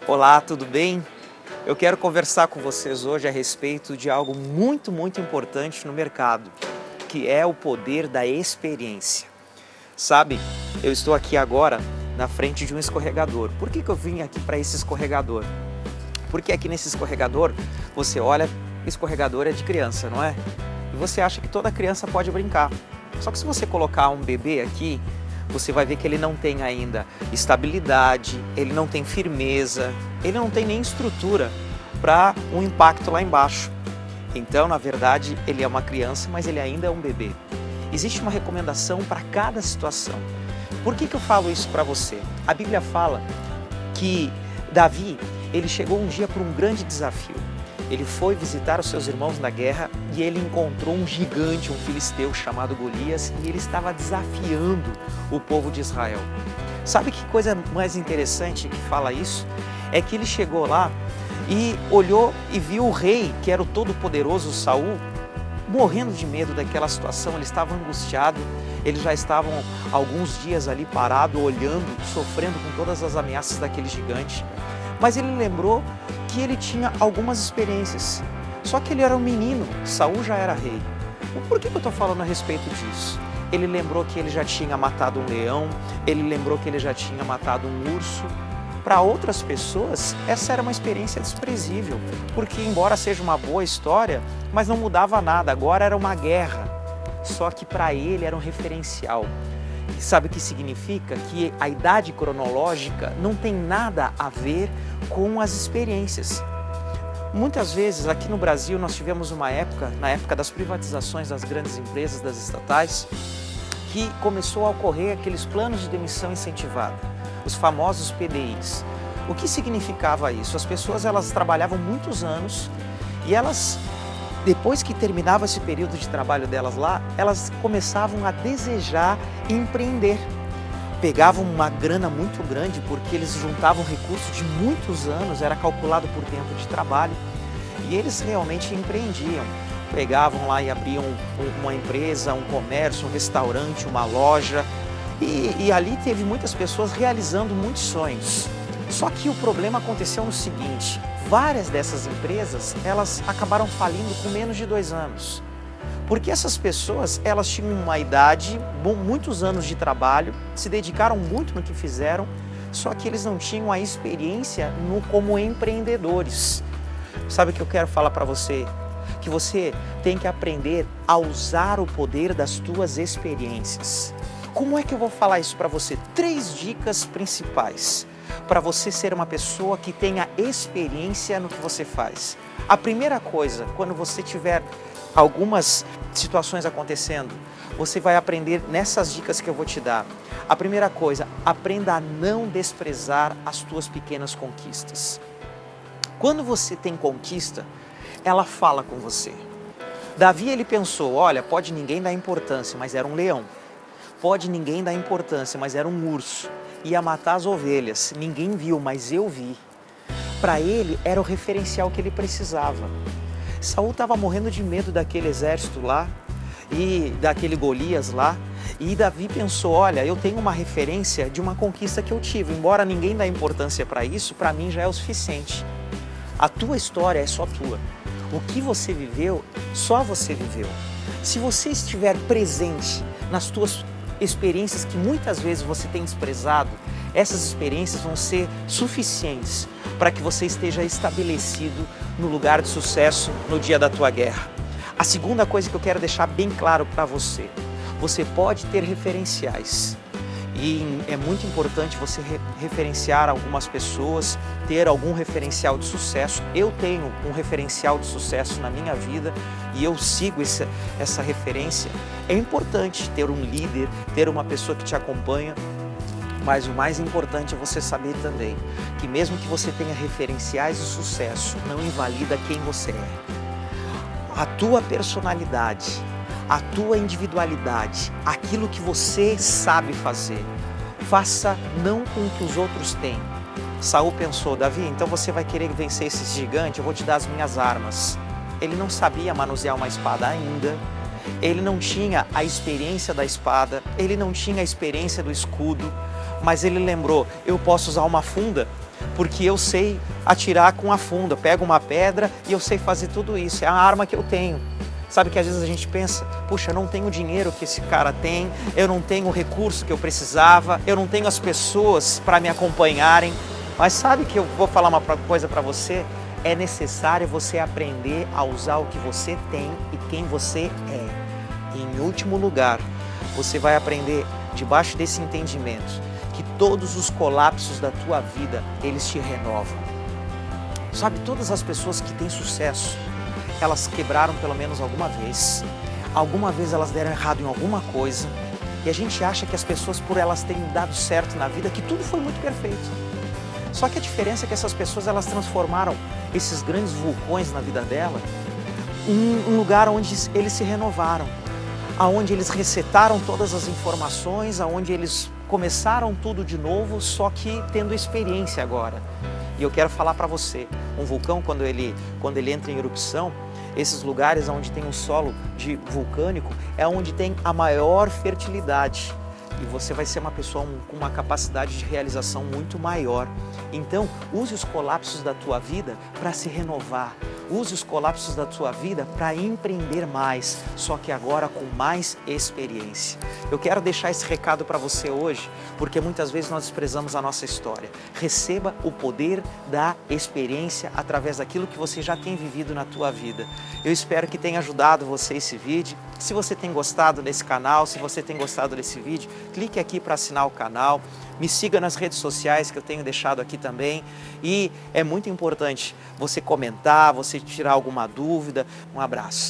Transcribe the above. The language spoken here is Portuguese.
Olá, tudo bem? Eu quero conversar com vocês hoje a respeito de algo muito importante no mercado, que é o poder da experiência. Sabe, eu estou aqui agora na frente de um escorregador. Por que eu vim aqui para esse escorregador? Porque aqui nesse escorregador, você olha, escorregador é de criança, não é? E você acha que toda criança pode brincar. Só que se você colocar um bebê aqui, você vai ver que ele não tem ainda estabilidade, ele não tem firmeza, ele não tem nem estrutura para um impacto lá embaixo. Então, na verdade, ele é uma criança, mas ele ainda é um bebê. Existe uma recomendação para cada situação. Por que eu falo isso para você? A Bíblia fala que Davi, ele chegou um dia para um grande desafio. Ele foi visitar os seus irmãos na guerra e ele encontrou um gigante, um filisteu chamado Golias, e ele estava desafiando o povo de Israel. Sabe que coisa mais interessante que fala isso? É que ele chegou lá e olhou e viu o rei, que era o todo-poderoso Saul, morrendo de medo daquela situação. Ele estava angustiado, eles já estavam alguns dias ali parado, olhando, sofrendo com todas as ameaças daquele gigante. Mas ele lembrou que ele tinha algumas experiências. Só que ele era um menino, Saul já era rei. Por que eu estou falando a respeito disso? Ele lembrou que ele já tinha matado um leão, ele lembrou que ele já tinha matado um urso. Para outras pessoas, essa era uma experiência desprezível, porque embora seja uma boa história, mas não mudava nada, agora era uma guerra. Só que para ele era um referencial. E sabe o que significa? Que a idade cronológica não tem nada a ver com as experiências. Muitas vezes aqui no Brasil nós tivemos uma época, na época das privatizações das grandes empresas, das estatais, que começou a ocorrer aqueles planos de demissão incentivada, os famosos PDIs. O que significava isso? As pessoas elas trabalhavam muitos anos e elas, depois que terminava esse período de trabalho delas lá, elas começavam a desejar empreender. Pegavam uma grana muito grande porque eles juntavam recursos de muitos anos, era calculado por tempo de trabalho, e eles realmente empreendiam. Pegavam lá e abriam uma empresa, um comércio, um restaurante, uma loja, e ali teve muitas pessoas realizando muitos sonhos. Só que o problema aconteceu no seguinte: várias dessas empresas, elas acabaram falindo com menos de 2 anos. Porque essas pessoas, elas tinham uma idade, muitos anos de trabalho, se dedicaram muito no que fizeram, só que eles não tinham a experiência como empreendedores. Sabe o que eu quero falar para você? Que você tem que aprender a usar o poder das tuas experiências. Como é que eu vou falar isso para você? 3 dicas principais para você ser uma pessoa que tenha experiência no que você faz. A primeira coisa, quando você tiver algumas situações acontecendo, você vai aprender nessas dicas que eu vou te dar. A primeira coisa, aprenda a não desprezar as tuas pequenas conquistas. Quando você tem conquista, ela fala com você. Davi, ele pensou, olha, pode ninguém dar importância, mas era um leão. Pode ninguém dar importância, mas era um urso. Ia matar as ovelhas. Ninguém viu, mas eu vi. Para ele, era o referencial que ele precisava. Saul estava morrendo de medo daquele exército lá e daquele Golias lá. E Davi pensou, olha, eu tenho uma referência de uma conquista que eu tive. Embora ninguém dê importância para isso, para mim já é o suficiente. A tua história é só tua. O que você viveu, só você viveu. Se você estiver presente nas tuas experiências que muitas vezes você tem desprezado, essas experiências vão ser suficientes para que você esteja estabelecido no lugar de sucesso no dia da tua guerra. A segunda coisa que eu quero deixar bem claro para você, você pode ter referenciais. E é muito importante você referenciar algumas pessoas, ter algum referencial de sucesso. Eu tenho um referencial de sucesso na minha vida e eu sigo essa referência. É importante ter um líder, ter uma pessoa que te acompanha, mas o mais importante é você saber também que mesmo que você tenha referenciais de sucesso, não invalida quem você é. A tua personalidade, a tua individualidade, aquilo que você sabe fazer, faça não com o que os outros têm. Saul pensou, Davi, então você vai querer vencer esse gigante, eu vou te dar as minhas armas. Ele não sabia manusear uma espada ainda, ele não tinha a experiência da espada, ele não tinha a experiência do escudo, mas ele lembrou, eu posso usar uma funda, porque eu sei atirar com a funda, pego uma pedra e eu sei fazer tudo isso, é a arma que eu tenho. Sabe que às vezes a gente pensa, puxa, eu não tenho o dinheiro que esse cara tem, eu não tenho o recurso que eu precisava, eu não tenho as pessoas para me acompanharem, mas sabe que eu vou falar uma coisa para você? É necessário você aprender a usar o que você tem e quem você é. E em último lugar, você vai aprender, debaixo desse entendimento, que todos os colapsos da tua vida, eles te renovam. Sabe, todas as pessoas que têm sucesso, elas quebraram pelo menos alguma vez elas deram errado em alguma coisa, e a gente acha que as pessoas, por elas terem dado certo na vida, que tudo foi muito perfeito. Só que a diferença é que essas pessoas, elas transformaram esses grandes vulcões na vida dela em um lugar onde eles se renovaram, aonde eles resetaram todas as informações, aonde eles começaram tudo de novo, só que tendo experiência agora. E eu quero falar para você, um vulcão, quando ele entra em erupção, esses lugares onde tem um solo vulcânico é onde tem a maior fertilidade. E você vai ser uma pessoa com uma capacidade de realização muito maior. Então, use os colapsos da tua vida para se renovar. Use os colapsos da tua vida para empreender mais, só que agora com mais experiência. Eu quero deixar esse recado para você hoje, porque muitas vezes nós desprezamos a nossa história. Receba o poder da experiência através daquilo que você já tem vivido na tua vida. Eu espero que tenha ajudado você esse vídeo. Se você tem gostado desse canal, se você tem gostado desse vídeo, clique aqui para assinar o canal. Me siga nas redes sociais que eu tenho deixado aqui também. E é muito importante você comentar, você tirar alguma dúvida. Um abraço.